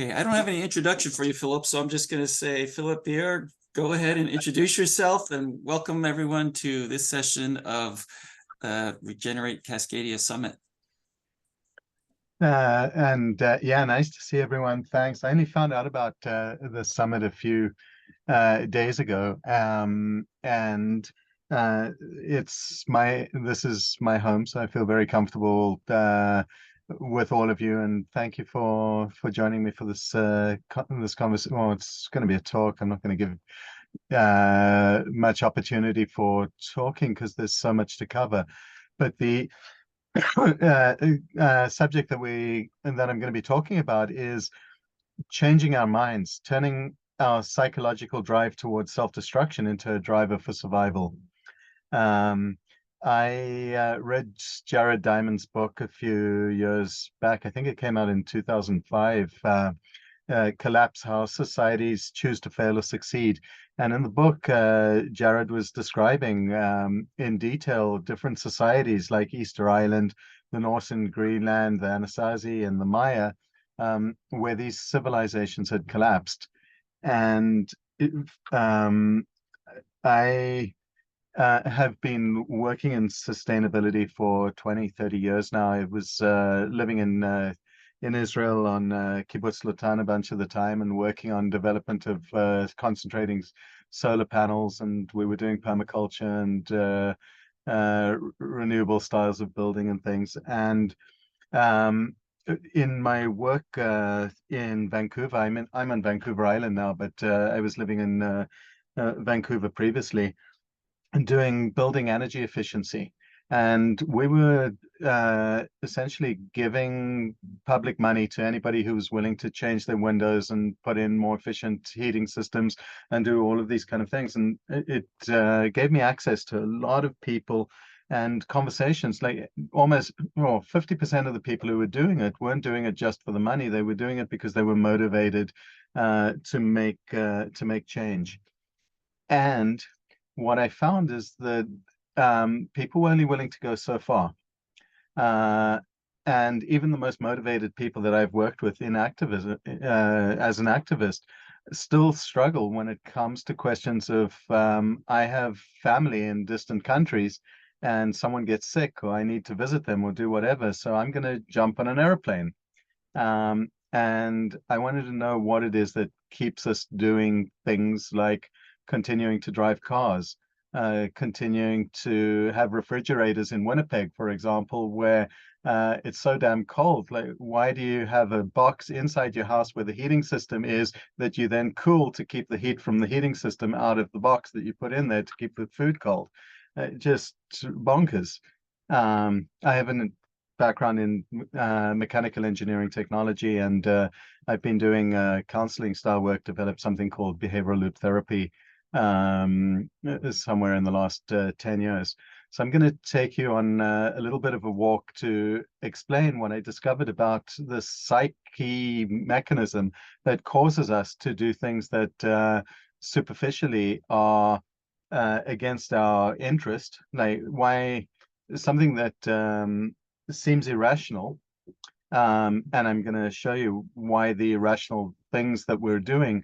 Okay, I don't have any introduction for you, Philip, so I'm just going to say, Philip Bier, go ahead and introduce yourself and welcome everyone to this session of Regenerate Cascadia Summit. Yeah, nice to see everyone. Thanks. I only found out about the summit a few days ago, and this is my home, so I feel very comfortable with all of you. And thank you for joining me for this conversation. Well, it's going to be a talk. I'm not going to give much opportunity for talking because there's so much to cover. But the subject that I'm going to be talking about is changing our minds, turning our psychological drive towards self-destruction into a driver for survival. I read Jared Diamond's book a few years back. I think it came out in 2005. Collapse: How Societies Choose to Fail or Succeed. And in the book, Jared was describing in detail different societies like Easter Island, the Norse in Greenland, the Anasazi, and the Maya, where these civilizations had collapsed. And I have been working in sustainability for 20, 30 years now. I was living in Israel on Kibbutz Lotan a bunch of the time and working on development of concentrating solar panels, and we were doing permaculture and renewable styles of building and things. And in my work in Vancouver, I'm on Vancouver Island now, but I was living in Vancouver previously and doing building energy efficiency. And we were essentially giving public money to anybody who was willing to change their windows and put in more efficient heating systems and do all of these kind of things. And it gave me access to a lot of people and conversations. Like almost 50% of the people who were doing it weren't doing it just for the money. They were doing it because they were motivated to make change. And what I found is that people were only willing to go so far. And even the most motivated people that I've worked with in activism, as an activist, still struggle when it comes to questions of I have family in distant countries and someone gets sick or I need to visit them or do whatever. So I'm going to jump on an airplane. And I wanted to know what it is that keeps us doing things like continuing to drive cars, continuing to have refrigerators in Winnipeg, for example, where it's so damn cold. Like, why do you have a box inside your house where the heating system is that you then cool to keep the heat from the heating system out of the box that you put in there to keep the food cold? Just bonkers. I have a background in mechanical engineering technology, and I've been doing counseling style work, developed something called behavioral loop therapy somewhere in the last 10 years. So I'm going to take you on a little bit of a walk to explain what I discovered about the psyche mechanism that causes us to do things that superficially are against our interest. Like why something that seems irrational, and I'm going to show you why the irrational things that we're doing,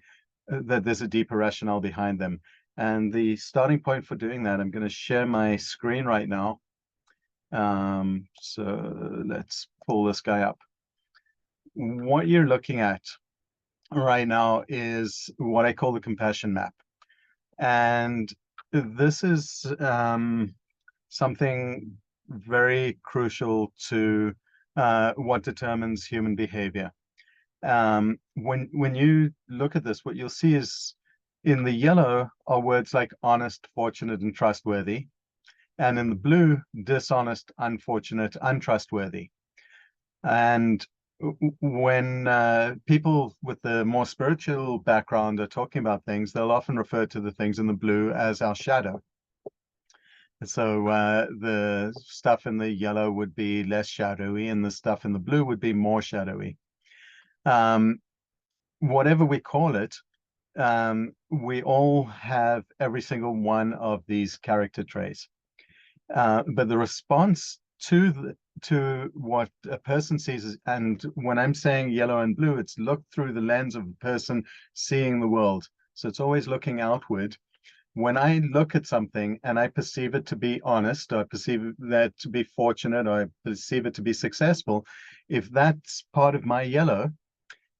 that there's a deeper rationale behind them. And the starting point for doing that, I'm going to share my screen right now. So let's pull this guy up. What you're looking at right now is what I call the compassion map. And this is something very crucial to what determines human behavior. When you look at this, what you'll see is in the yellow are words like honest, fortunate, and trustworthy. And in the blue, dishonest, unfortunate, untrustworthy. And when people with the more spiritual background are talking about things, they'll often refer to the things in the blue as our shadow. So the stuff in the yellow would be less shadowy, and the stuff in the blue would be more shadowy. Whatever we call it, we all have every single one of these character traits. But the response to to what a person sees. And when I'm saying yellow and blue, it's look through the lens of a person seeing the world. So it's always looking outward. When I look at something and I perceive it to be honest, or I perceive that to be fortunate, or I perceive it to be successful, if that's part of my yellow,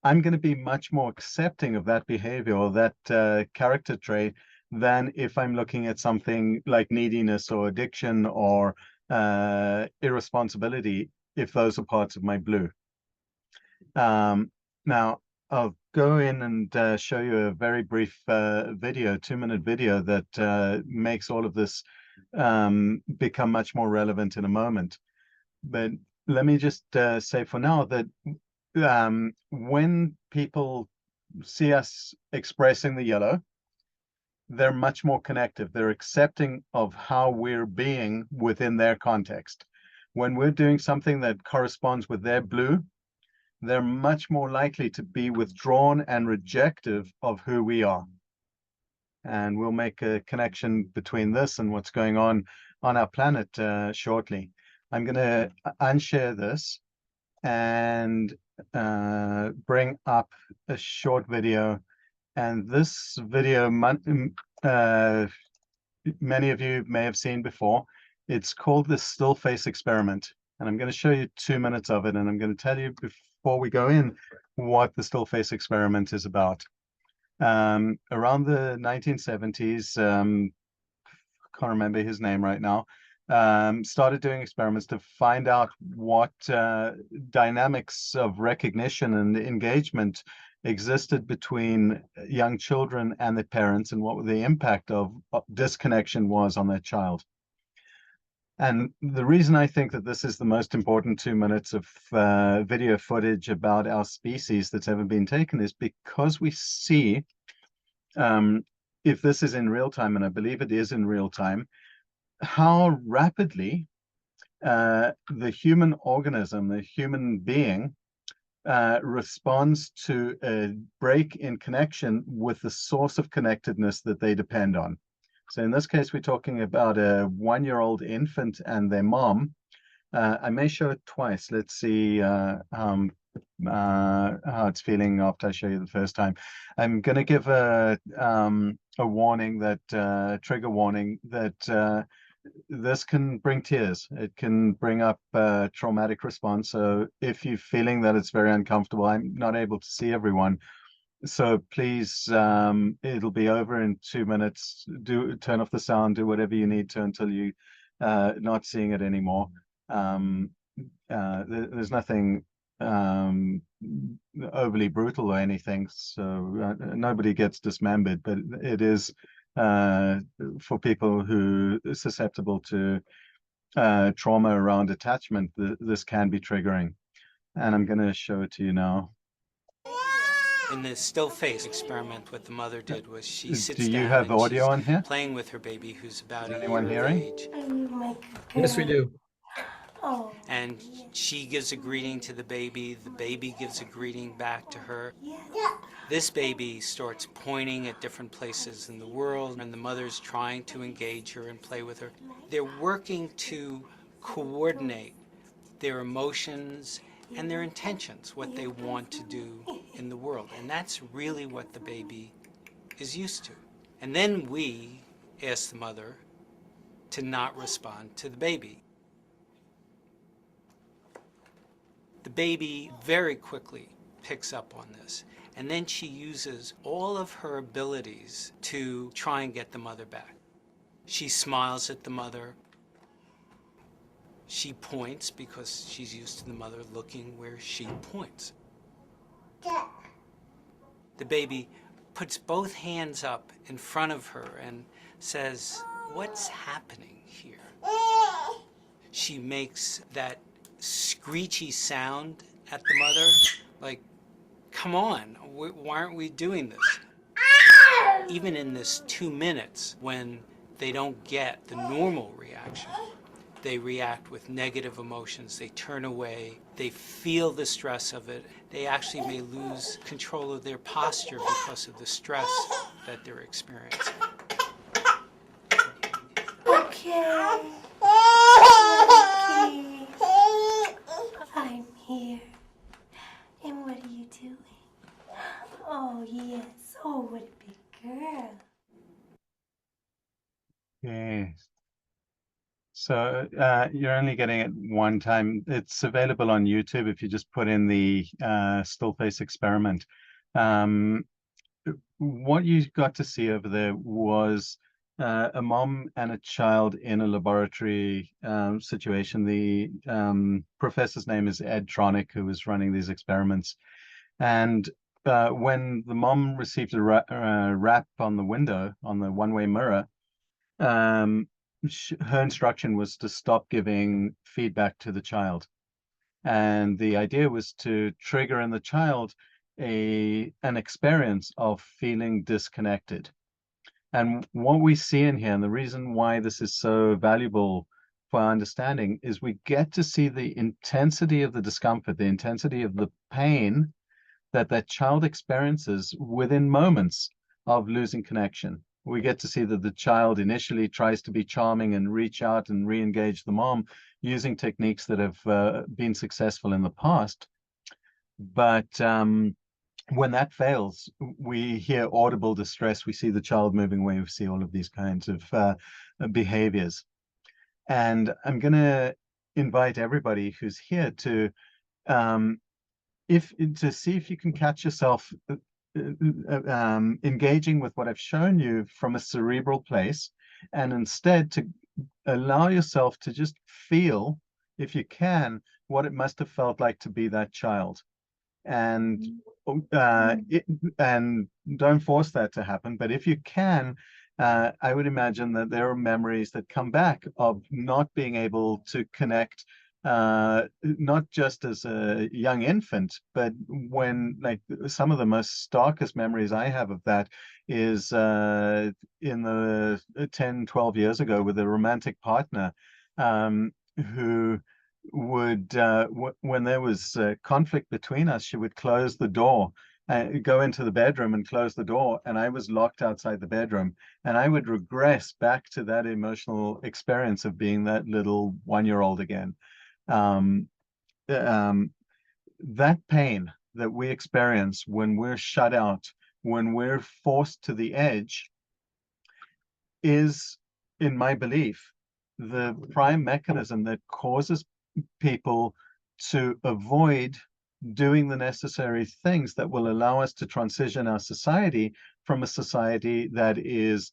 I'm going to be much more accepting of that behavior or that character trait than if I'm looking at something like neediness or addiction or irresponsibility, if those are parts of my blue. Now, I'll go in and show you a very brief video, 2-minute video that makes all of this become much more relevant in a moment. But let me just say for now that when people see us expressing the yellow, they're much more connective. They're accepting of how we're being within their context. When we're doing something that corresponds with their blue, they're much more likely to be withdrawn and rejective of who we are. And we'll make a connection between this and what's going on our planet shortly. I'm going to unshare this and bring up a short video. And this video, many of you may have seen before. It's called the Still Face Experiment. And I'm going to show you 2 minutes of it. And I'm going to tell you before we go in what the Still Face Experiment is about. Around the 1970s, can't remember his name right now, started doing experiments to find out what dynamics of recognition and engagement existed between young children and their parents, and what the impact of disconnection was on their child. And the reason I think that this is the most important 2 minutes of video footage about our species that's ever been taken is because we see, if this is in real time, and I believe it is in real time, how rapidly the human organism, the human being, responds to a break in connection with the source of connectedness that they depend on. So in this case, we're talking about a 1-year-old infant and their mom. I may show it twice. Let's see how it's feeling after I show you the first time. I'm going to give a warning, that trigger warning, that this can bring tears. It can bring up a traumatic response. So if you're feeling that it's very uncomfortable, I'm not able to see everyone. So please, it'll be over in 2 minutes. Turn off the sound, do whatever you need to until you not seeing it anymore. There's nothing overly brutal or anything, so nobody gets dismembered, but it is for people who are susceptible to trauma around attachment, this can be triggering. And I'm going to show it to you now. In the still face experiment, what the mother did was she sits Do you down have and audio she's on here? playing with her baby, who's about a Anyone year of hearing? age. Yes, we do. And she gives a greeting to the baby gives a greeting back to her. This baby starts pointing at different places in the world, and the mother's trying to engage her and play with her. They're working to coordinate their emotions and their intentions, what they want to do in the world. And that's really what the baby is used to. And then we ask the mother to not respond to the baby. The baby very quickly picks up on this, and then she uses all of her abilities to try and get the mother back. She smiles at the mother. She points because she's used to the mother looking where she points. The baby puts both hands up in front of her and says, "What's happening here?" She makes that screechy sound at the mother, like, come on, why aren't we doing this? Even in this 2 minutes, when they don't get the normal reaction, they react with negative emotions, they turn away, they feel the stress of it, they actually may lose control of their posture because of the stress that they're experiencing. Okay. here. And what are you doing? Oh, yes. Oh, what a big girl. Yes. So you're only getting it one time. It's available on YouTube if you just put in the still face experiment. Um, what you got to see over there was a mom and a child in a laboratory situation. The professor's name is Ed Tronick, who was running these experiments. And when the mom received a rap on the window, on the one-way mirror, her instruction was to stop giving feedback to the child. And the idea was to trigger in the child an experience of feeling disconnected. And what we see in here, and the reason why this is so valuable for our understanding, is we get to see the intensity of the discomfort, the intensity of the pain that child experiences within moments of losing connection. We get to see that the child initially tries to be charming and reach out and re-engage the mom using techniques that have been successful in the past. But when that fails, we hear audible distress. We see the child moving away. We see all of these kinds of behaviors. And I'm going to invite everybody who's here to see if you can catch yourself engaging with what I've shown you from a cerebral place, and instead to allow yourself to just feel, if you can, what it must have felt like to be that child. And and don't force that to happen, but if you can, I would imagine that there are memories that come back of not being able to connect, not just as a young infant, but when, like, some of the most starkest memories I have of that is in the 10, 12 years ago with a romantic partner who would, when there was conflict between us, she would close the door, go into the bedroom and close the door, and I was locked outside the bedroom, and I would regress back to that emotional experience of being that little 1-year-old again. That pain that we experience when we're shut out, when we're forced to the edge, is, in my belief, the prime mechanism that causes people to avoid doing the necessary things that will allow us to transition our society from a society that is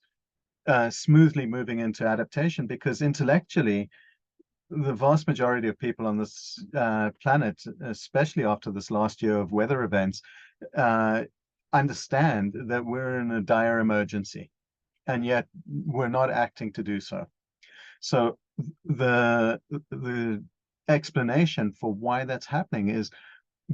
smoothly moving into adaptation, because intellectually, the vast majority of people on this planet, especially after this last year of weather events, understand that we're in a dire emergency, and yet we're not acting to do so. So the explanation for why that's happening is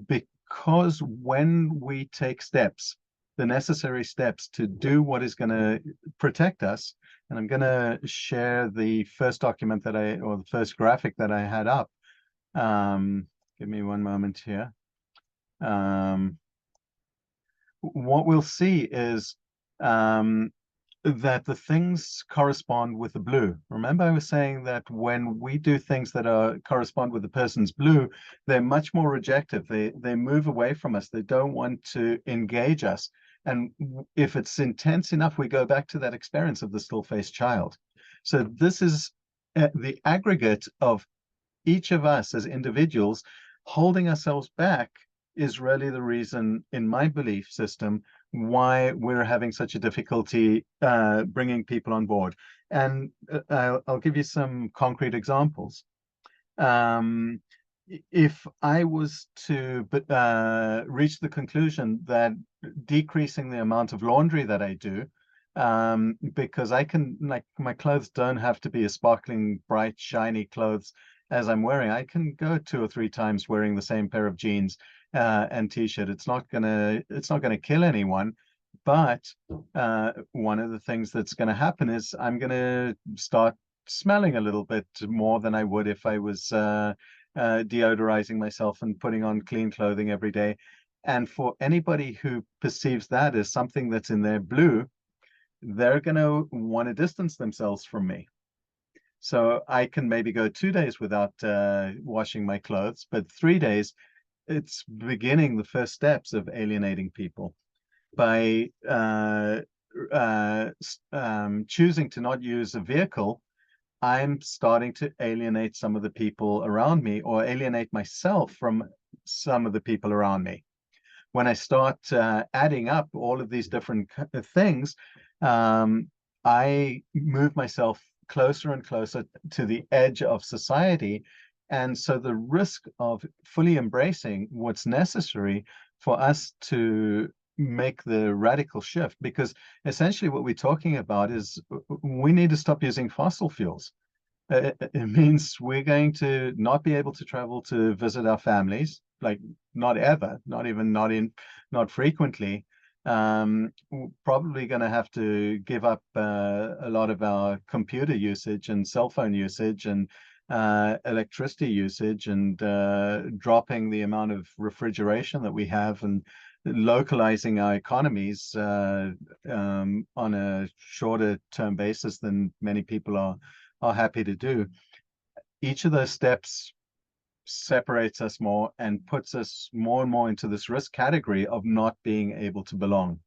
because when we take steps, the necessary steps to do what is going to protect us, and I'm going to share the first document that or the first graphic that I had up. Give me one moment here. What we'll see is that the things correspond with the blue. Remember, I was saying that when we do things that correspond with the person's blue, they're much more rejective. They move away from us. They don't want to engage us. And if it's intense enough, we go back to that experience of the still-faced child. So this is the aggregate of each of us as individuals holding ourselves back is really the reason, in my belief system, why we're having such a difficulty bringing people on board. And I'll give you some concrete examples. If I was to reach the conclusion that decreasing the amount of laundry that I do, because I can, like, my clothes don't have to be a sparkling, bright, shiny clothes as I'm wearing. I can go 2 or 3 times wearing the same pair of jeans and t-shirt. It's not gonna kill anyone, but one of the things that's gonna happen is I'm gonna start smelling a little bit more than I would if I was deodorizing myself and putting on clean clothing every day. And for anybody who perceives that as something that's in their blue, they're gonna want to distance themselves from me. So I can maybe go 2 days without washing my clothes, but 3 days, it's beginning the first steps of alienating people by choosing to not use a vehicle. I'm starting to alienate some of the people around me, or alienate myself from some of the people around me. When I start adding up all of these different things, I move myself closer and closer to the edge of society. And so the risk of fully embracing what's necessary for us to make the radical shift, because essentially what we're talking about is we need to stop using fossil fuels. It means we're going to not be able to travel to visit our families, like not ever, not frequently. We're probably going to have to give up a lot of our computer usage and cell phone usage and electricity usage, and dropping the amount of refrigeration that we have, and localizing our economies on a shorter term basis than many people are happy to do. Each of those steps separates us more and puts us more and more into this risk category of not being able to belong.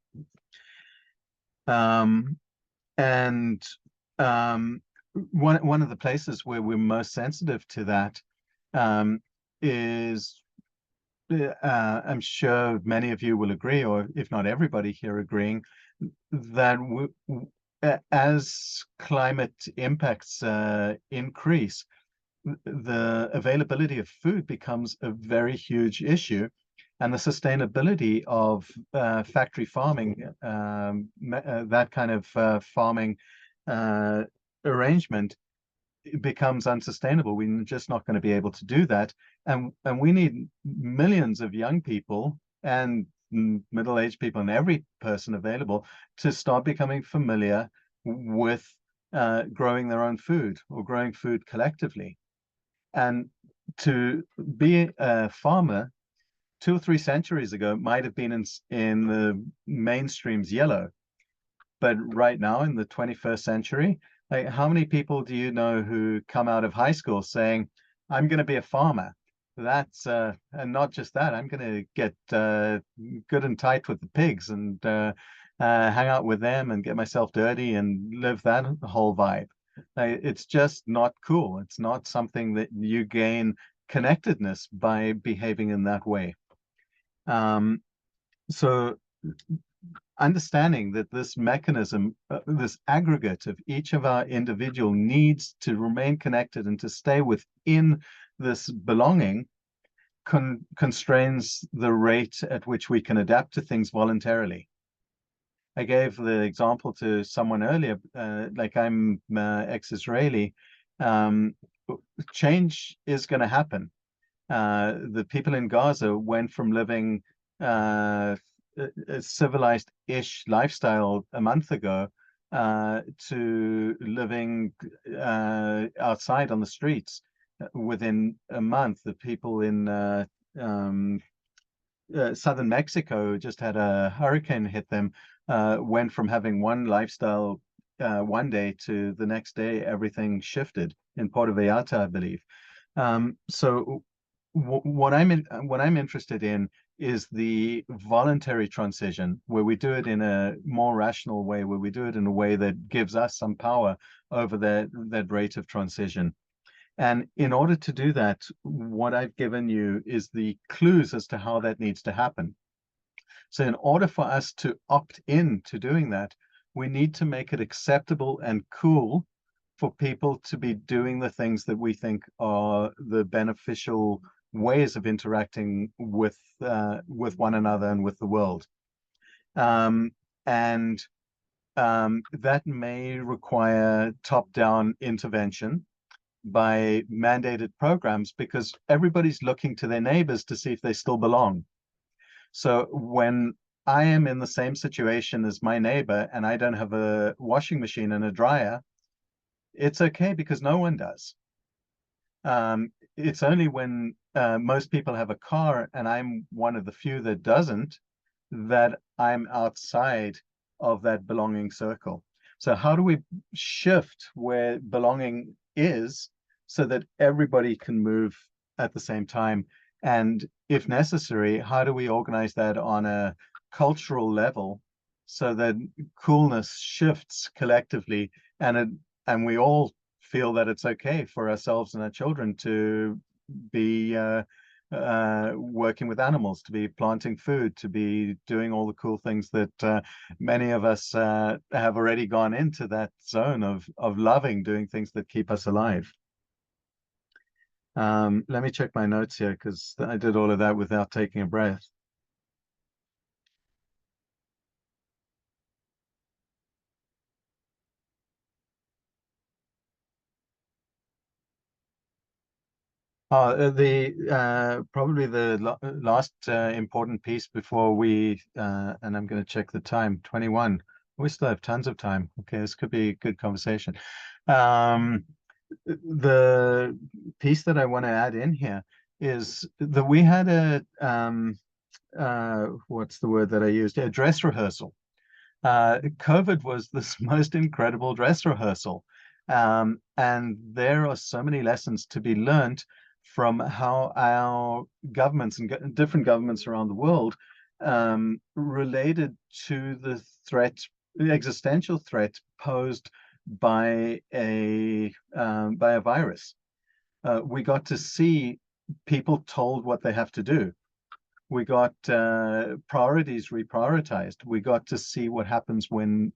And one of the places where we're most sensitive to that is, I'm sure many of you will agree, or if not everybody here agreeing, that as climate impacts increase, the availability of food becomes a very huge issue, and the sustainability of factory farming, that kind of farming arrangement, becomes unsustainable. We're just not going to be able to do that, and we need millions of young people and middle-aged people and every person available to start becoming familiar with growing their own food, or growing food collectively. And to be a farmer 2 or 3 centuries ago might have been in the mainstream's yellow, but right now in the 21st century, like, how many people do you know who come out of high school saying, I'm going to be a farmer? That's and not just that, I'm going to get good and tight with the pigs and hang out with them and get myself dirty and live that whole vibe. It's just not cool. It's not something that you gain connectedness by behaving in that way. So understanding that this mechanism, this aggregate of each of our individual needs to remain connected and to stay within this belonging, constrains the rate at which we can adapt to things voluntarily. I gave the example to someone earlier, like I'm ex-Israeli. Change is going to happen. The people in Gaza went from living a civilized-ish lifestyle a month ago to living outside on the streets within a month. The people in southern Mexico just had a hurricane hit them, went from having one lifestyle one day to the next day everything shifted in Puerto Vallarta, I believe. So what I'm interested in is the voluntary transition, where we do it in a more rational way, where we do it in a way that gives us some power over that rate of transition. And in order to do that, what I've given you is the clues as to how that needs to happen. So in order for us to opt in to doing that, we need to make it acceptable and cool for people to be doing the things that we think are the beneficial ways of interacting with one another and with the world. That may require top-down intervention by mandated programs, because everybody's looking to their neighbors to see if they still belong. So when I am in the same situation as my neighbor and I don't have a washing machine and a dryer, it's okay, because no one does. It's only when most people have a car and I'm one of the few that doesn't, that I'm outside of that belonging circle. So how do we shift where belonging is so that everybody can move at the same time And if necessary, how do we organize that on a cultural level so that coolness shifts collectively, and we all feel that it's okay for ourselves and our children to be working with animals, to be planting food, to be doing all the cool things that many of us have already gone into that zone of loving, doing things that keep us alive. Let me check my notes here because I did all of that without taking a breath. Probably the last important piece before we and I'm going to check the time, 21. We still have tons of time. Okay, this could be a good conversation. The piece that I want to add in here is that we had what's the word that I used? A dress rehearsal. COVID was this most incredible dress rehearsal. And there are so many lessons to be learned from how our governments and different governments around the world related to the threat, the existential threat posed by a virus. We got to see people told what they have to do. We got priorities reprioritized. We got to see what happens when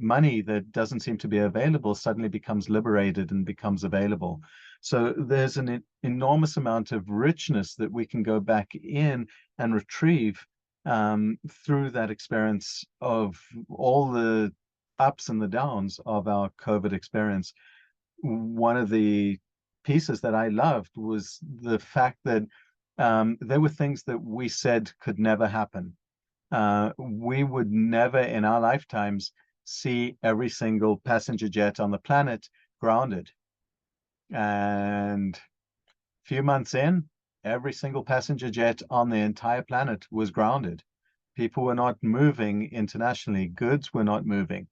money that doesn't seem to be available suddenly becomes liberated and becomes available. So there's an enormous amount of richness that we can go back in and retrieve through that experience of all the ups and the downs of our COVID experience. One of the pieces that I loved was the fact that there were things that we said could never happen. We would never in our lifetimes see every single passenger jet on the planet grounded. And a few months in, every single passenger jet on the entire planet was grounded. People were not moving internationally. Goods were not moving.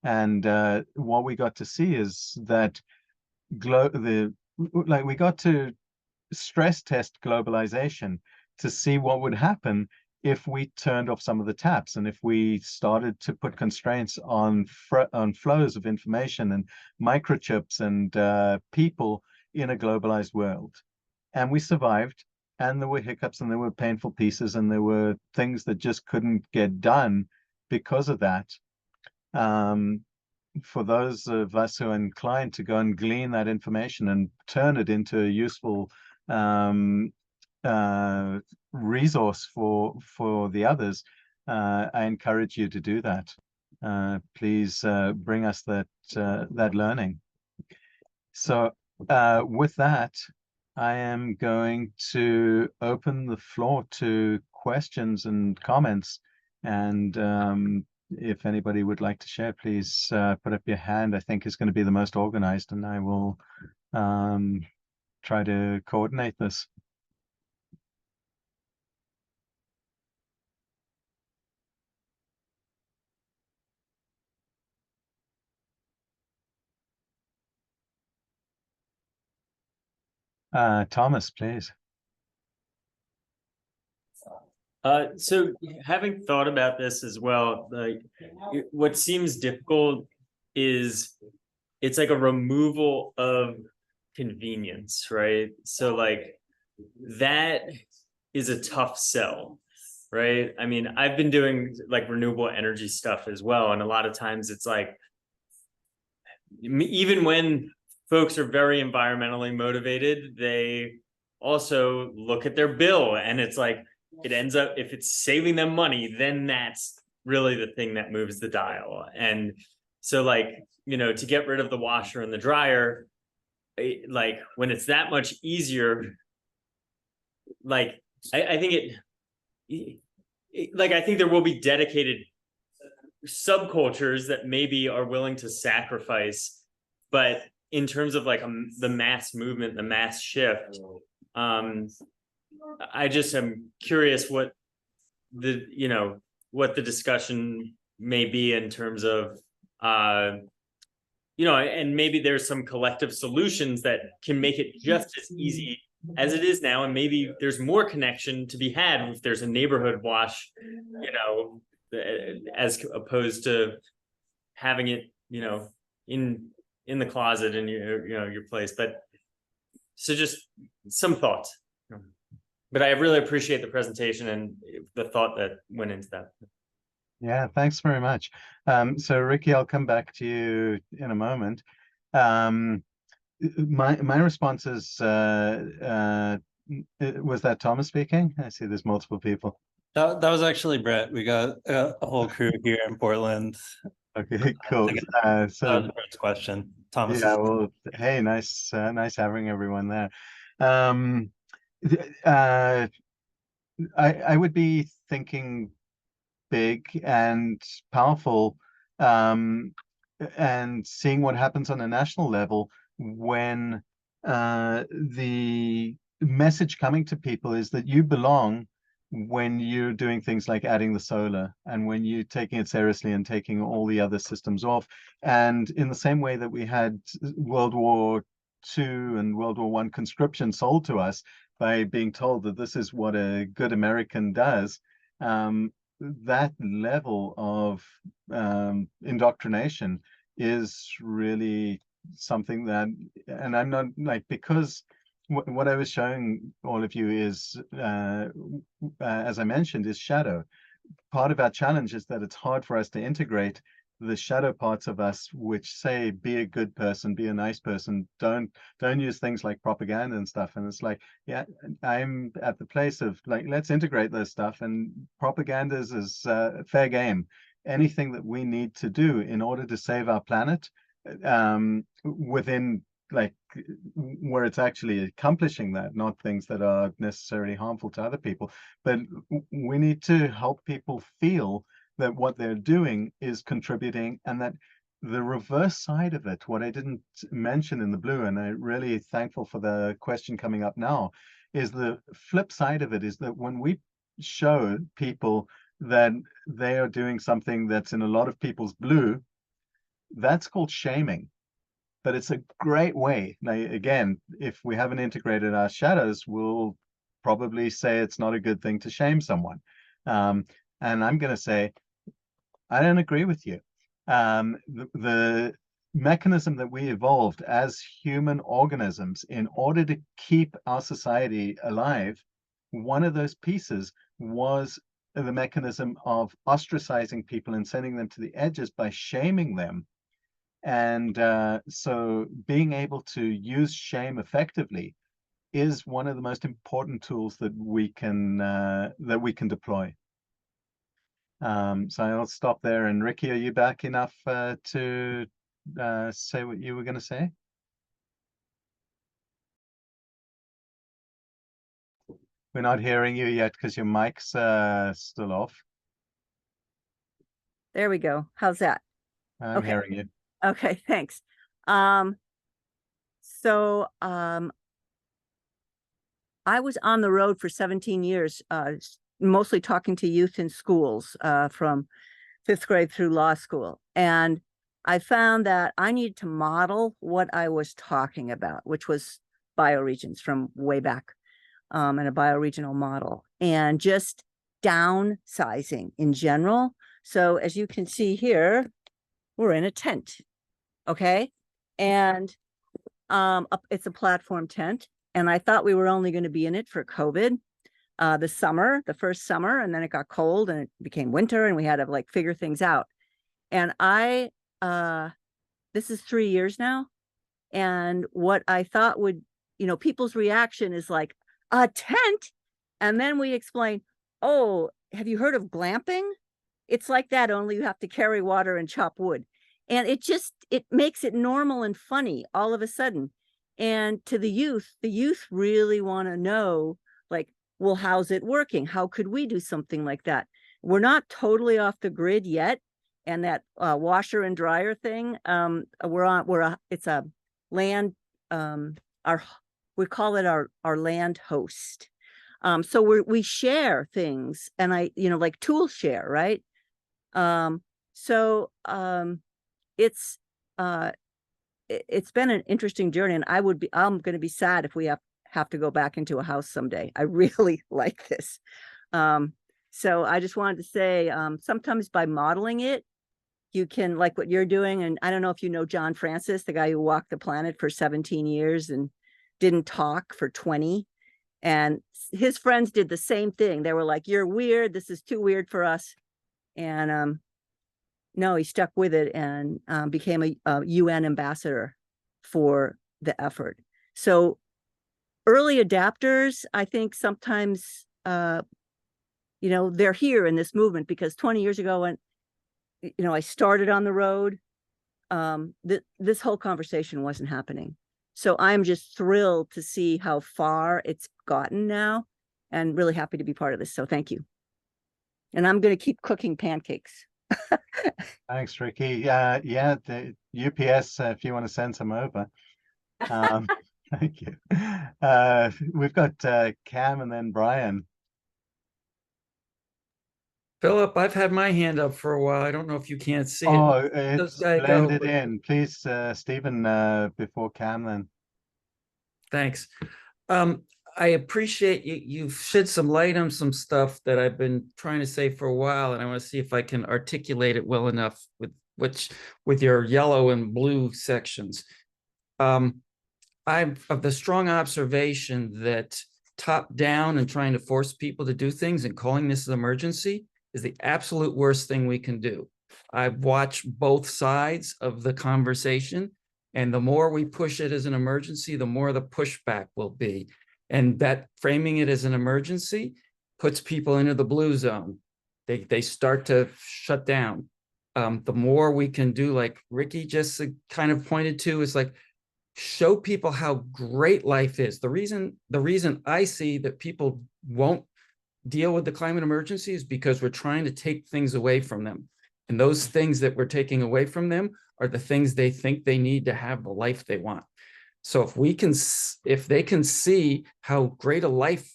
And what we got to see is that we got to stress test globalization to see what would happen if we turned off some of the taps and if we started to put constraints on flows of information and microchips and people in a globalized world. And we survived, and there were hiccups and there were painful pieces and there were things that just couldn't get done because of that. For those of us who are inclined to go and glean that information and turn it into a useful resource for the others, I encourage you to do that. Please bring us that learning. So with that, I am going to open the floor to questions and comments. And if anybody would like to share, please put up your hand. I think is going to be the most organized, and I will try to coordinate this. Thomas, please. So having thought about this as well, what seems difficult is it's like a removal of convenience, right? So like that is a tough sell, right? I mean, I've been doing like renewable energy stuff as well. And a lot of times it's like, even when folks are very environmentally motivated, they also look at their bill and it's like, it ends up, if it's saving them money, then that's really the thing that moves the dial. And so like, you know, to get rid of the washer and the dryer, like when it's that much easier, like, I think I think there will be dedicated subcultures that maybe are willing to sacrifice, but in terms of like the mass movement, the mass shift, I just am curious what what the discussion may be in terms of, and maybe there's some collective solutions that can make it just as easy as it is now, and maybe there's more connection to be had if there's a neighborhood wash, you know, as opposed to having it, you know, in the closet in your place. But so just some thoughts. But I really appreciate the presentation and the thought that went into that. Yeah, thanks very much. So Ricky, I'll come back to you in a moment. My response is, was that Thomas speaking? I see there's multiple people. That was actually Brett. We got a whole crew here in Portland. Okay, cool. That was So Brett's question. Thomas. yeah, well, hey, nice having everyone there. I would be thinking big and powerful, and seeing what happens on a national level when the message coming to people is that you belong when you're doing things like adding the solar, and when you're taking it seriously and taking all the other systems off. And in the same way that we had World War II and World War I conscription sold to us by being told that this is what a good American does, that level of indoctrination is really something that, and I'm not like, because what I was showing all of you is, as I mentioned, is shadow. Part of our challenge is that it's hard for us to integrate the shadow parts of us, which say, be a good person, be a nice person, don't use things like propaganda and stuff. And it's like, yeah, I'm at the place of like, let's integrate this stuff, and propaganda is fair game. Anything that we need to do in order to save our planet, within like where it's actually accomplishing that, not things that are necessarily harmful to other people, but we need to help people feel that what they're doing is contributing, and that the reverse side of it, what I didn't mention in the blue, and I'm really thankful for the question coming up now, is the flip side of it is that when we show people that they are doing something that's in a lot of people's blue, that's called shaming. But it's a great way. Now, again, if we haven't integrated our shadows, we'll probably say it's not a good thing to shame someone. And I'm going to say, I don't agree with you. The mechanism that we evolved as human organisms in order to keep our society alive, one of those pieces was the mechanism of ostracizing people and sending them to the edges by shaming them. And so being able to use shame effectively is one of the most important tools that we can deploy. So I'll stop there. And Ricky, are you back enough to say what you were going to say? We're not hearing you yet because your mic's still off. There we go. How's that? I'm hearing you. Okay, thanks. I was on the road for 17 years, mostly talking to youth in schools, from 5th grade through law school. And I found that I needed to model what I was talking about, which was bioregions from way back, and a bioregional model, and just downsizing in general. So as you can see here, we're in a tent. Okay. And it's a platform tent. And I thought we were only going to be in it for COVID, the first summer, and then it got cold and it became winter and we had to like figure things out. And this is 3 years now. And what I thought would, people's reaction is like, a tent? And then we explain, oh, have you heard of glamping? It's like that, only you have to carry water and chop wood. And it makes it normal and funny all of a sudden. And to the youth really want to know, like, well, how's it working? How could we do something like that? We're not totally off the grid yet. And that washer and dryer thing, it's a land, we call it our land host. So we share things, and like tool share, right? It's been an interesting journey, and I'm going to be sad if we have to go back into a house someday. I really like this. So I just wanted to say, sometimes by modeling it, you can, like what you're doing. And I don't know if you know John Francis, the guy who walked the planet for 17 years and didn't talk for 20. And his friends did the same thing. They were like, you're weird. This is too weird for us. And no, he stuck with it and became a UN ambassador for the effort. So early adapters, I think sometimes, you know, they're here in this movement because 20 years ago when, you know, I started on the road, this whole conversation wasn't happening. So I'm just thrilled to see how far it's gotten now and really happy to be part of this. So thank you. And I'm going to keep cooking pancakes. Thanks, Ricky. Yeah, the UPS, if you want to send some over. Thank you. We've got Cam and then Brian. Philip, I've had my hand up for a while. I don't know if you can't see it. Oh, Those it's guys go, blended but- in. Please, Stephen, before Cam then. Thanks. I appreciate you've shed some light on some stuff that I've been trying to say for a while, and I want to see if I can articulate it well enough with your yellow and blue sections. I'm of the strong observation that top down and trying to force people to do things and calling this an emergency is the absolute worst thing we can do. I've watched both sides of the conversation, and the more we push it as an emergency, the more the pushback will be. And that framing it as an emergency puts people into the blue zone. They start to shut down. The more we can do, like Ricky just kind of pointed to, is like show people how great life is. The reason I see that people won't deal with the climate emergency is because we're trying to take things away from them. And those things that we're taking away from them are the things they think they need to have the life they want. So if they can see how great a life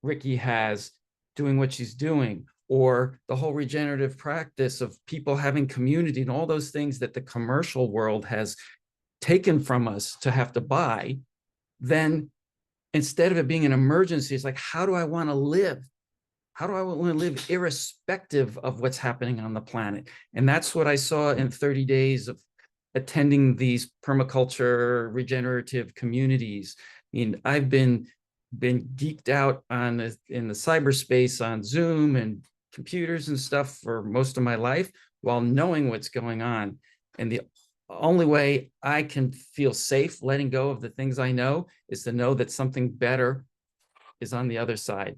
Ricky has doing what she's doing, or the whole regenerative practice of people having community and all those things that the commercial world has taken from us to have to buy, then instead of it being an emergency, it's like, how do I want to live? How do I want to live irrespective of what's happening on the planet? And that's what I saw in 30 days of attending these permaculture regenerative communities. I mean, I've been geeked out in the cyberspace on Zoom and computers and stuff for most of my life while knowing what's going on. And the only way I can feel safe letting go of the things I know is to know that something better is on the other side.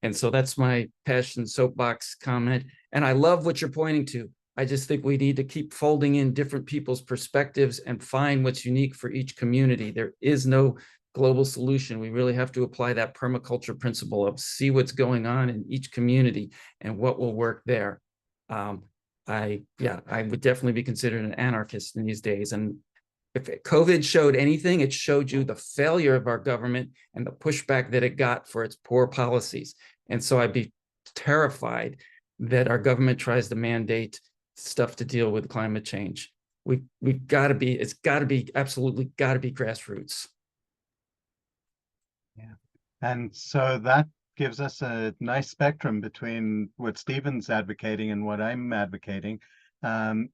And so that's my passion soapbox comment. And I love what you're pointing to. I just think we need to keep folding in different people's perspectives and find what's unique for each community. There is no global solution. We really have to apply that permaculture principle of see what's going on in each community and what will work there. I would definitely be considered an anarchist in these days. And if COVID showed anything, it showed you the failure of our government and the pushback that it got for its poor policies. And so I'd be terrified that our government tries to mandate stuff to deal with climate change. We've got to be, it's got to be, absolutely got to be grassroots. Yeah. And so that gives us a nice spectrum between what Stephen's advocating and what I'm advocating. And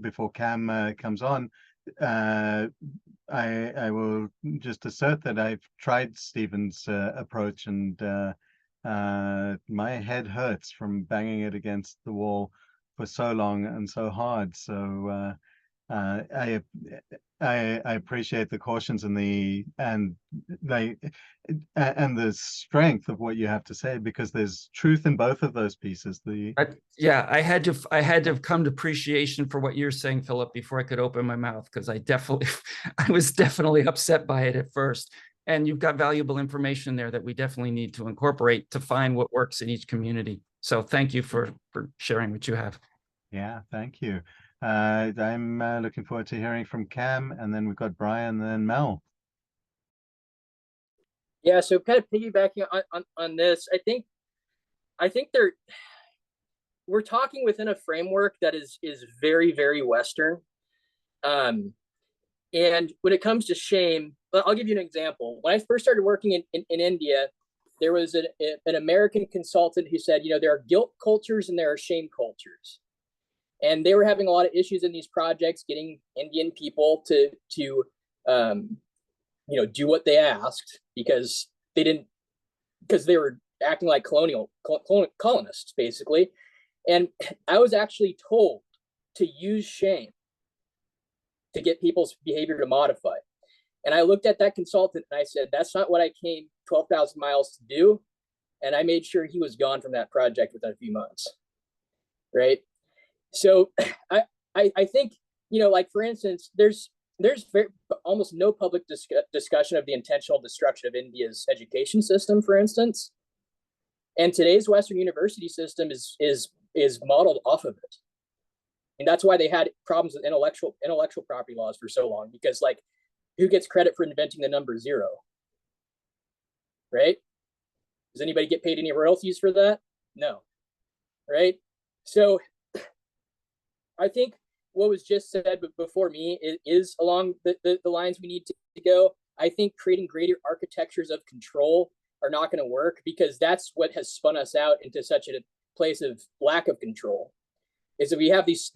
before Cam comes on, I will just assert that I've tried Stephen's approach, and my head hurts from banging it against the wall for so long and so hard. So I appreciate the cautions and the strength of what you have to say, because there's truth in both of those pieces. I had to come to appreciation for what you're saying, Philip, before I could open my mouth, because I was definitely upset by it at first. And you've got valuable information there that we definitely need to incorporate to find what works in each community. So thank you for sharing what you have. Yeah, thank you. I'm looking forward to hearing from Cam, and then we've got Brian, and then Mel. Yeah, so kind of piggybacking on this, I think we're talking within a framework that is very, very Western. And when it comes to shame, I'll give you an example. When I first started working in India, there was an American consultant who said, there are guilt cultures and there are shame cultures. And they were having a lot of issues in these projects, getting Indian people to do what they asked because they were acting like colonists, basically. And I was actually told to use shame to get people's behavior to modify. And I looked at that consultant and I said, that's not what I came 12,000 miles to do. And I made sure he was gone from that project within a few months. Right. So I think, like, for instance, there's almost no public discussion of the intentional destruction of India's education system, for instance. And today's Western university system is modeled off of it. And that's why they had problems with intellectual property laws for so long, because, like, who gets credit for inventing the number 0? Right? Does anybody get paid any royalties for that? No. Right? So I think what was just said before me is along the lines we need to go. I think creating greater architectures of control are not going to work, because that's what has spun us out into such a place of lack of control. Is that we have these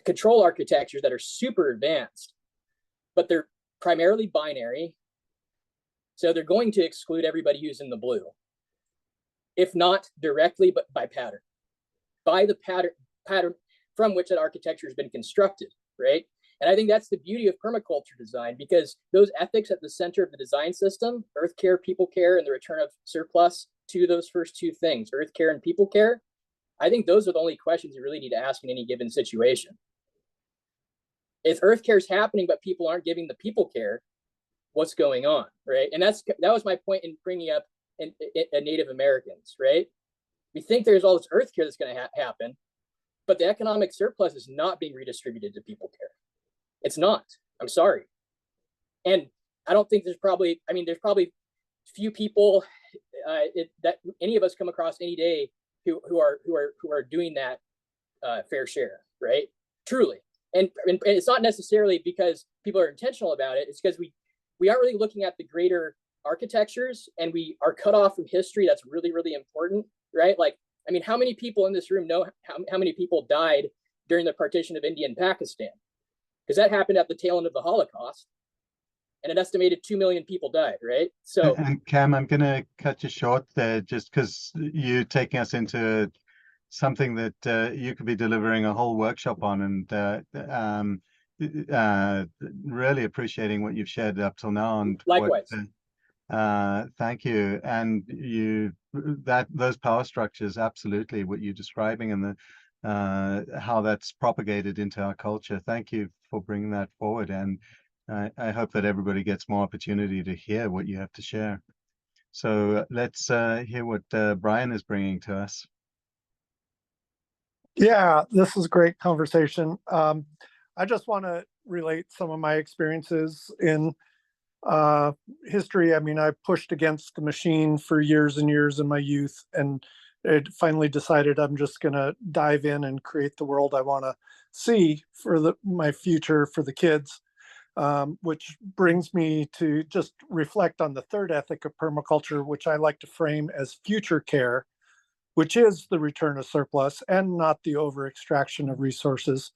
control architectures that are super advanced, but they're primarily binary. So they're going to exclude everybody who's in the blue, if not directly, but by pattern, by the pattern from which that architecture has been constructed, right? And I think that's the beauty of permaculture design, because those ethics at the center of the design system, earth care, people care, and the return of surplus to those first two things, earth care and people care, I think those are the only questions you really need to ask in any given situation. If earth care is happening, but people aren't giving the people care, what's going on, right? And that was my point in bringing up Native Americans, right? We think there's all this earth care that's going to happen, but the economic surplus is not being redistributed to people care. It's not. I'm sorry. And I don't think there's probably few people that any of us come across any day who are doing that fair share, right? Truly. And it's not necessarily because people are intentional about it. It's because we aren't really looking at the greater architectures, and we are cut off from history. That's really, really important, right? Like, I mean, how many people in this room know how many people died during the partition of India and Pakistan? Because that happened at the tail end of the Holocaust, and an estimated 2 million people died, right? So, and Cam, I'm going to cut you short there, just because you're taking us into something that you could be delivering a whole workshop on, and really appreciating what you've shared up till now. And likewise. Thank you. And those power structures, absolutely what you're describing, and how that's propagated into our culture. Thank you for bringing that forward. And I hope that everybody gets more opportunity to hear what you have to share. So let's hear what Brian is bringing to us. Yeah, this is a great conversation. I just want to relate some of my experiences in history. I mean, I pushed against the machine for years and years in my youth, and I finally decided I'm just going to dive in and create the world I want to see for my future, for the kids, which brings me to just reflect on the third ethic of permaculture, which I like to frame as future care, which is the return of surplus and not the over extraction of resources,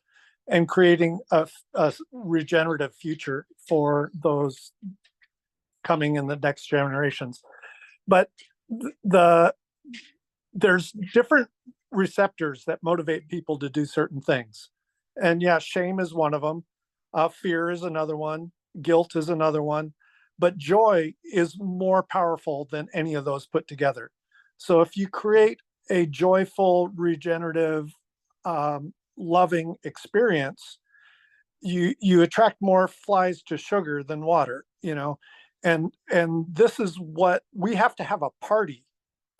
and creating a regenerative future for those coming in the next generations. But there's different receptors that motivate people to do certain things. And yeah, shame is one of them. Fear is another one. Guilt is another one. But joy is more powerful than any of those put together. So if you create a joyful, regenerative, loving experience, you attract more flies to sugar than water, and this is what we have to have, a party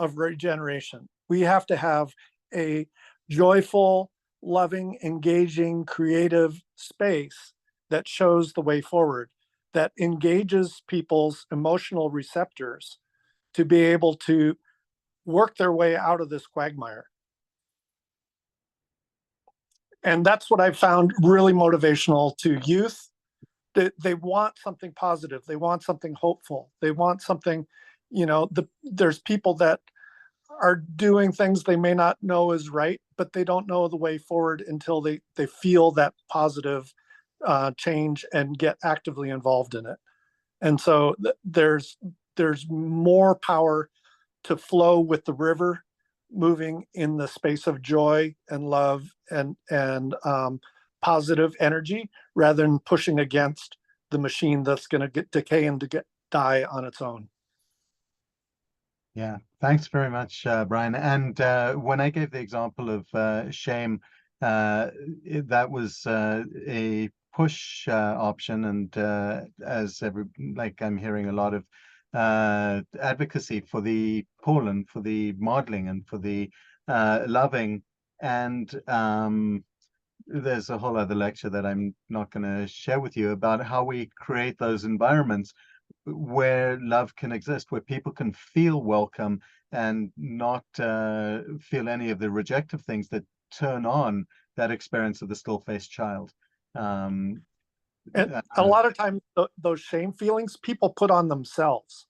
of regeneration. We have to have a joyful, loving, engaging, creative space that shows the way forward, that engages people's emotional receptors to be able to work their way out of this quagmire. And that's what I've found really motivational to youth, they want something positive. They want something hopeful. They want something, there's people that are doing things they may not know is right, but they don't know the way forward until they feel that positive change and get actively involved in it. And so there's more power to flow with the river, moving in the space of joy and love and positive energy, rather than pushing against the machine that's going to get decay and die on its own. Yeah, thanks very much, Brian. And when I gave the example of shame, that was a push option, and I'm hearing a lot of advocacy for the pull and for the modeling and for the loving. And there's a whole other lecture that I'm not going to share with you about how we create those environments where love can exist, where people can feel welcome and not feel any of the rejective things that turn on that experience of the still-faced child. And a lot of times those shame feelings people put on themselves.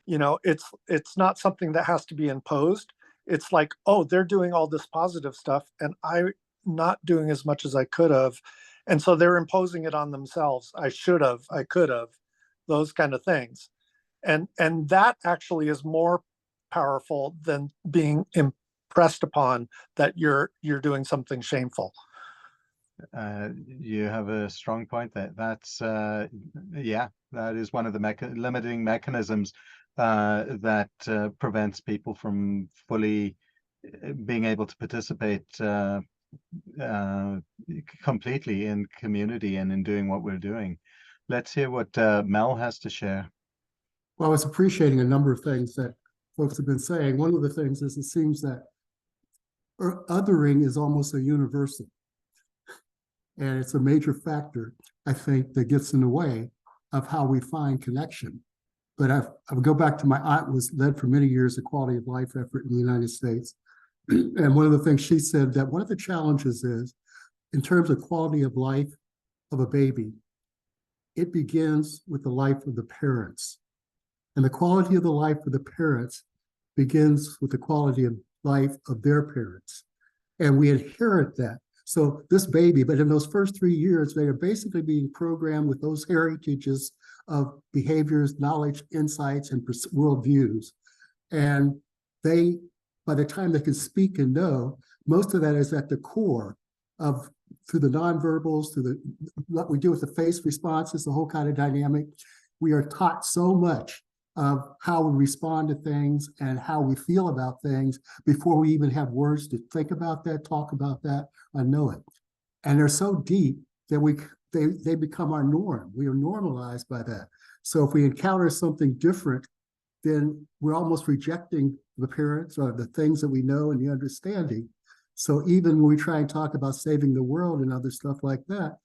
It's not something that has to be imposed. It's like, oh, they're doing all this positive stuff and I'm not doing as much as I could have. And so they're imposing it on themselves. I should have, I could have, those kind of things. And that actually is more powerful than being impressed upon that you're doing something shameful. You have a strong point there. That's yeah, that is one of the limiting mechanisms that prevents people from fully being able to participate completely in community and in doing what we're doing. Let's hear what Mel has to share. Well, I was appreciating a number of things that folks have been saying. One of the things is it seems that othering is almost a universal. And it's a major factor, I think, that gets in the way of how we find connection. But I would go back to my aunt was led for many years a quality of life effort in the United States. And one of the things she said that one of the challenges is, in terms of quality of life of a baby, it begins with the life of the parents. And the quality of the life of the parents begins with the quality of life of their parents. And we inherit that. So this baby, but in those first 3 years, they are basically being programmed with those heritages of behaviors, knowledge, insights, and worldviews. And they, by the time they can speak and know, most of that is at the core of, through the nonverbals, through what we do with the face responses, the whole kind of dynamic. We are taught so much of how we respond to things and how we feel about things before we even have words to think about that, talk about that, or know it. And they're so deep that they become our norm. We are normalized by that. So if we encounter something different, then we're almost rejecting the parents or the things that we know and the understanding. So even when we try and talk about saving the world and other stuff like that,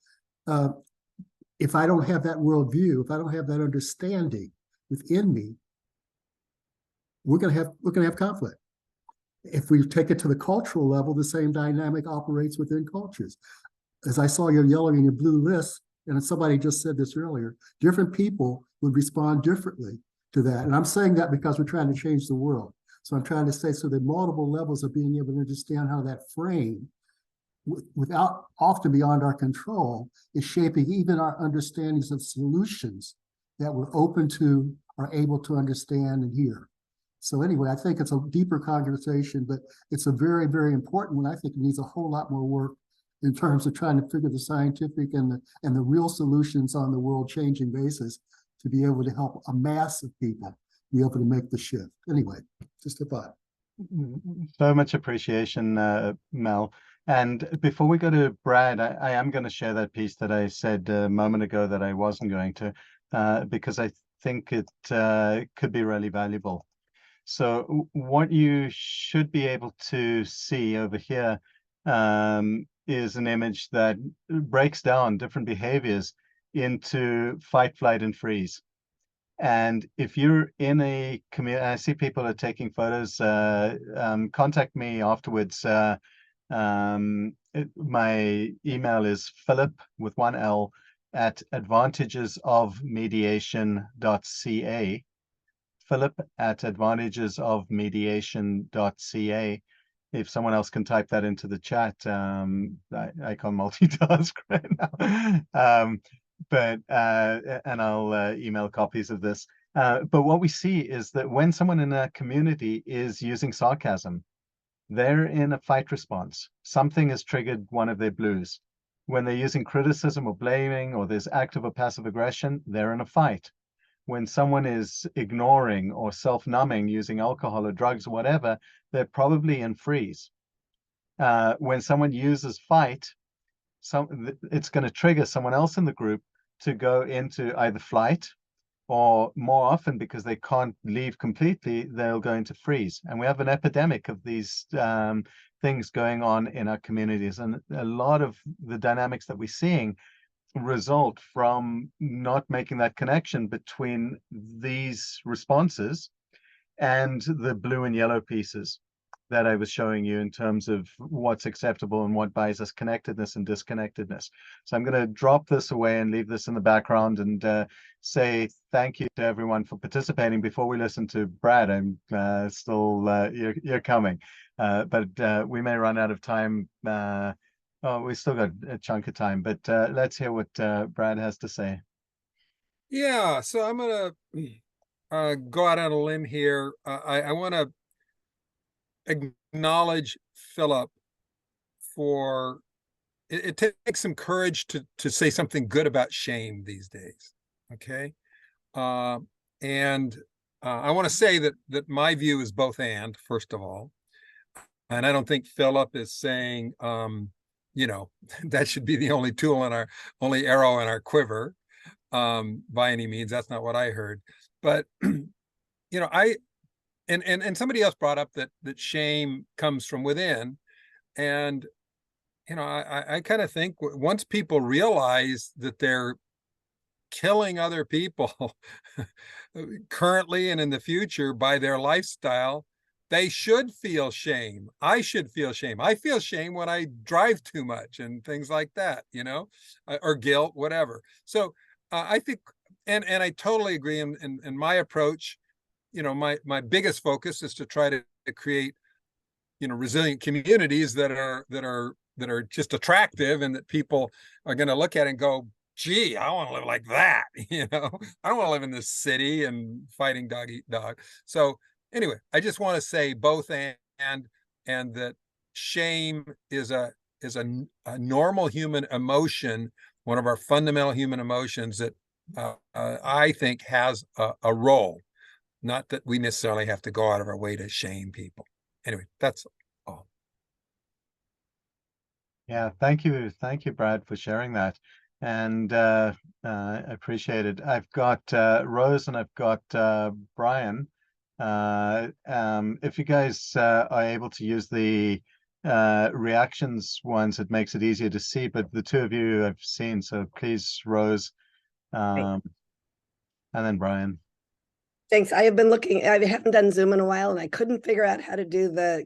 if I don't have that worldview, if I don't have that understanding within me, we're gonna have conflict. If we take it to the cultural level, the same dynamic operates within cultures. As I saw your yellow and your blue list, and somebody just said this earlier, different people would respond differently to that. And I'm saying that because we're trying to change the world. So I'm trying to say, so the multiple levels of being able to understand how that frame, without often beyond our control, is shaping even our understandings of solutions that we're open to, are able to understand and hear. So anyway, I think it's a deeper conversation, but it's a very, very important one. I think it needs a whole lot more work in terms of trying to figure the scientific and the real solutions on the world changing basis to be able to help a mass of people be able to make the shift. Anyway, just a thought. So much appreciation, Mel. And before we go to Brad, I am going to share that piece that I said a moment ago that I wasn't going to, because I think it could be really valuable. So what you should be able to see over here is an image that breaks down different behaviors into fight, flight, and freeze. And if you're in a community, I see people are taking photos, contact me afterwards. My email is Philip with 1 L at advantagesofmediation.ca, Philip at advantagesofmediation.ca. If someone else can type that into the chat, I can't multitask right now. And I'll email copies of this. But what we see is that when someone in a community is using sarcasm, they're in a fight response. Something has triggered one of their blues. When they're using criticism or blaming, or there's active or passive aggression, they're in a fight. When someone is ignoring or self-numbing using alcohol or drugs or whatever, they're probably in freeze. When someone uses fight, it's going to trigger someone else in the group to go into either flight, or more often, because they can't leave completely, they'll go into freeze. And we have an epidemic of these things going on in our communities. And a lot of the dynamics that we're seeing result from not making that connection between these responses and the blue and yellow pieces that I was showing you in terms of what's acceptable and what buys us connectedness and disconnectedness. So I'm going to drop this away and leave this in the background and say thank you to everyone for participating. Before we listen to Brad, I'm still, you're coming, but we may run out of time. Oh, we still got a chunk of time, but let's hear what Brad has to say. Yeah, so I'm gonna go out on a limb here. I want to acknowledge Philip for it takes some courage to say something good about shame these days. Okay, and I want to say that my view is both and, first of all, and I don't think Philip is saying you know, that should be the only tool in our only arrow in our quiver by any means. That's not what I heard. But you know, and somebody else brought up that shame comes from within. And you know, I kind of think once people realize that they're killing other people currently and in the future by their lifestyle, they should feel shame. I should feel shame. I feel shame when I drive too much and things like that, you know, or guilt, whatever. So I think, and I totally agree. In my approach, you know, my biggest focus is to try to create, you know, resilient communities that are just attractive, and that people are going to look at and go, gee, I want to live like that. You know, I don't want to live in this city and fighting dog eat dog. So anyway, I just want to say both and that shame is a normal human emotion, one of our fundamental human emotions that I think has a role. Not that we necessarily have to go out of our way to shame people. Anyway, that's all. Yeah, thank you, Brad, for sharing that, and I appreciate it. I've got Rose and I've got Brian. If you guys are able to use the reactions ones, it makes it easier to see, but the two of you I've seen, so please, Rose, and then Brian. Thanks. I have been looking, I haven't done Zoom in a while, and I couldn't figure out how to do the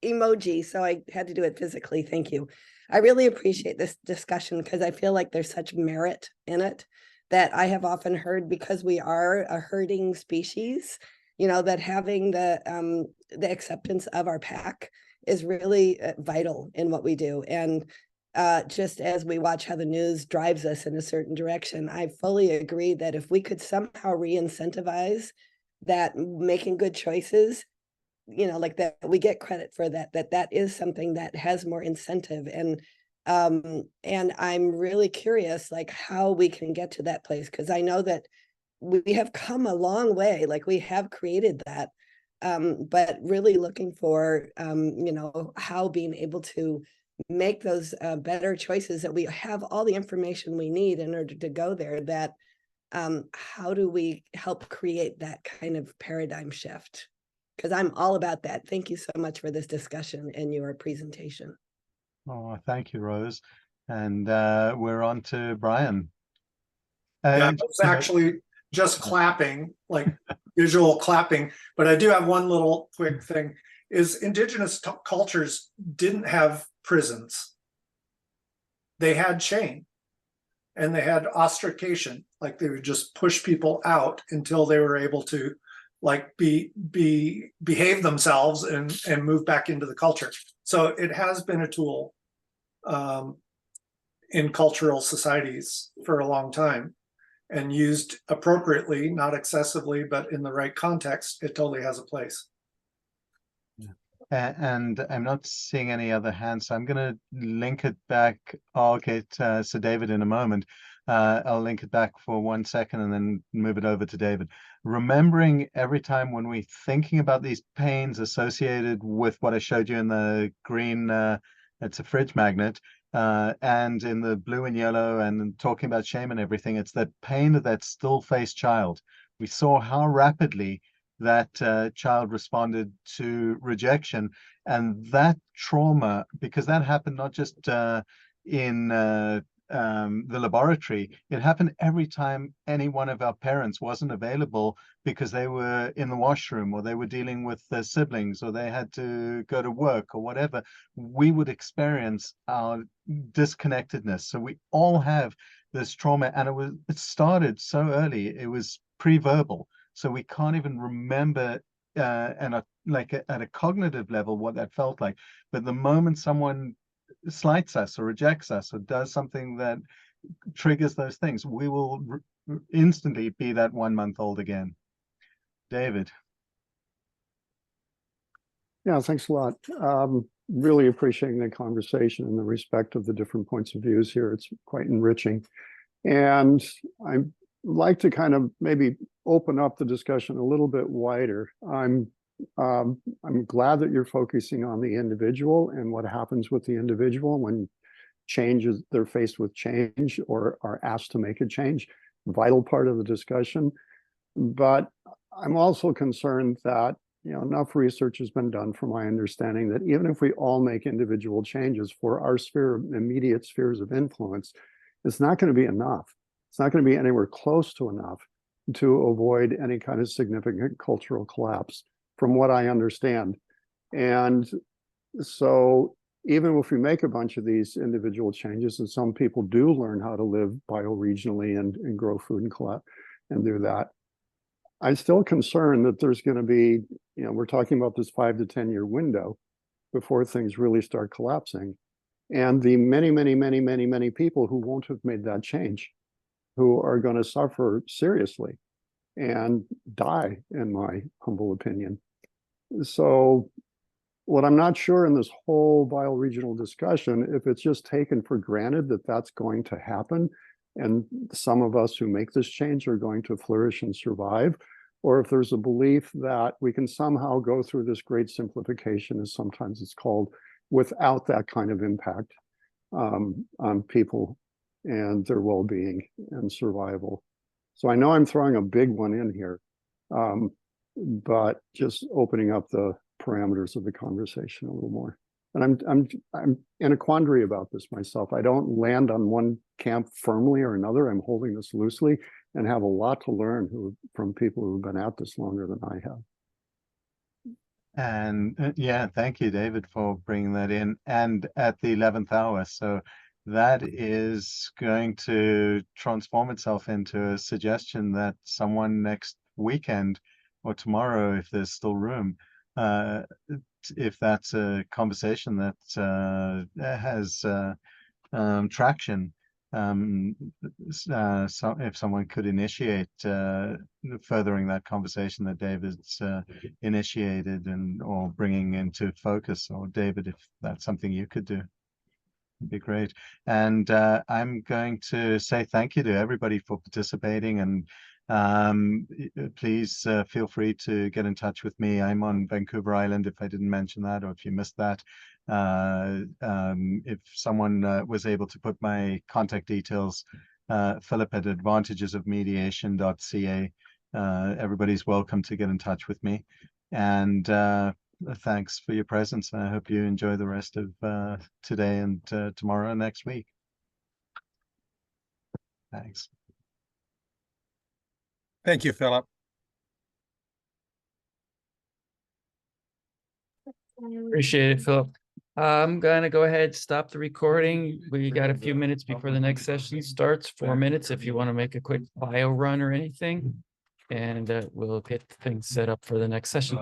emoji, so I had to do it physically. Thank you. I really appreciate this discussion because I feel like there's such merit in it that I have often heard, because we are a herding species, you know, that having the acceptance of our pack is really vital in what we do. And just as we watch how the news drives us in a certain direction, I fully agree that if we could somehow re-incentivize that making good choices, you know, like that, we get credit for that is something that has more incentive. And I'm really curious, like, how we can get to that place, because I know that we have come a long way, like we have created that, but really looking for, you know, how being able to make those better choices, that we have all the information we need in order to go there, that how do we help create that kind of paradigm shift? Because I'm all about that. Thank you so much for this discussion and your presentation. Oh, thank you, Rose. And we're on to Brian. Yeah, it's actually just clapping, like visual clapping, but I do have one little quick thing, is indigenous cultures didn't have prisons. They had shame. and they had ostracation, like they would just push people out until they were able to like behave themselves and move back into the culture. So it has been a tool in cultural societies for a long time, and used appropriately, not excessively, but in the right context, it totally has a place. And I'm not seeing any other hands, so I'm going to link it back. I'll get Sir David in a moment. I'll link it back for 1 second and then move it over to David. Remembering every time when we're thinking about these pains associated with what I showed you in the green, it's a fridge magnet, and in the blue and yellow, and talking about shame and everything, it's that pain of that still-faced child. We saw how rapidly that child responded to rejection, and that trauma, because that happened not just in the laboratory, it happened every time any one of our parents wasn't available because they were in the washroom, or they were dealing with their siblings, or they had to go to work or whatever. We would experience our disconnectedness. So we all have this trauma, and it started so early. It was pre-verbal. So we can't even remember at a cognitive level what that felt like. But the moment someone slights us or rejects us or does something that triggers those things, we will instantly be that 1 month old again. David. Yeah, thanks a lot. Really appreciating the conversation and the respect of the different points of views here. It's quite enriching. And I'd like to kind of maybe open up the discussion a little bit wider. I'm glad that you're focusing on the individual and what happens with the individual when they're faced with change or are asked to make a change. Vital part of the discussion. But I'm also concerned that enough research has been done, from my understanding, that even if we all make individual changes for our immediate spheres of influence, it's not going to be enough. It's not going to be anywhere close to enough to avoid any kind of significant cultural collapse, from what I understand. And so even if we make a bunch of these individual changes, and some people do learn how to live bioregionally and grow food and do that, I'm still concerned that there's going to be, we're talking about this 5 to 10 year window before things really start collapsing. And the many, many, many, many, many people who won't have made that change, who are going to suffer seriously and die, in my humble opinion. So what I'm not sure in this whole bioregional discussion, if it's just taken for granted that that's going to happen, and some of us who make this change are going to flourish and survive, or if there's a belief that we can somehow go through this great simplification, as sometimes it's called, without that kind of impact on people and their well-being and survival. So I know I'm throwing a big one in here, but just opening up the parameters of the conversation a little more. And I'm in a quandary about this myself. I don't land on one camp firmly or another. I'm holding this loosely and have a lot to learn from people who've been at this longer than I have. And yeah, thank you, David, for bringing that in. And at the 11th hour, so that is going to transform itself into a suggestion that someone next weekend or tomorrow, if there's still room, if that's a conversation that has traction, so if someone could initiate furthering that conversation that David's initiated or bringing into focus, or David, if that's something you could do, it'd be great. And I'm going to say thank you to everybody for participating, and please feel free to get in touch with me. I'm on Vancouver Island, if I didn't mention that, or if you missed that. If someone was able to put my contact details, Philip at advantagesofmediation.ca, everybody's welcome to get in touch with me. And thanks for your presence. I hope you enjoy the rest of today and tomorrow and next week. Thanks. Thank you, Philip. Appreciate it, Philip. I'm gonna go ahead, stop the recording. We got a few minutes before the next session starts, 4 minutes if you want to make a quick bio run or anything. And we'll get things set up for the next session.